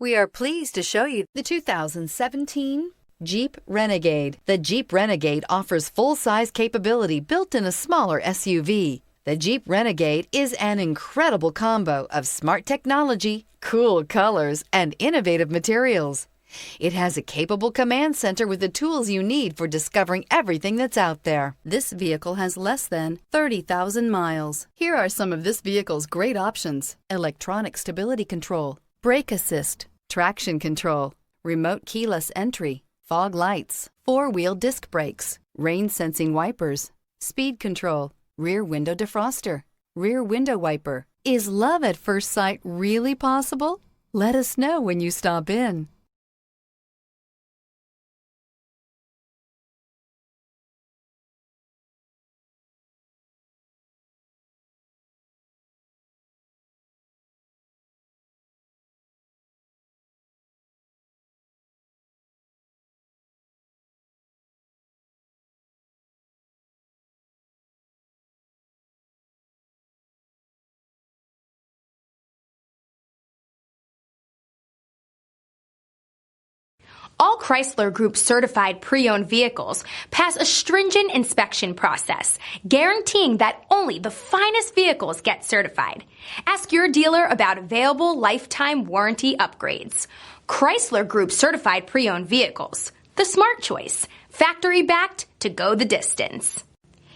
We are pleased to show you the 2017 Jeep Renegade. The Jeep Renegade offers full-size capability built in a smaller SUV. The Jeep Renegade is an incredible combo of smart technology, cool colors, and innovative materials. It has a capable command center with the tools you need for discovering everything that's out there. This vehicle has less than 30,000 miles. Here are some of this vehicle's great options: electronic stability control, brake assist, traction control, remote keyless entry, fog lights, four-wheel disc brakes, rain sensing wipers, speed control, rear window defroster, rear window wiper. Is love at first sight really possible? Let us know when you stop in. All Chrysler Group certified pre-owned vehicles pass a stringent inspection process, guaranteeing that only the finest vehicles get certified. Ask your dealer about available lifetime warranty upgrades. Chrysler Group certified pre-owned vehicles, the smart choice, factory-backed to go the distance.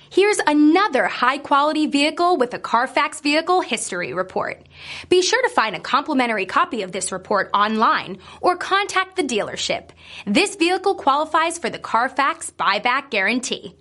Here's another high-quality vehicle with a Carfax Vehicle History Report. Be sure to find a complimentary copy of this report online or contact the dealership. This vehicle qualifies for the Carfax Buyback Guarantee.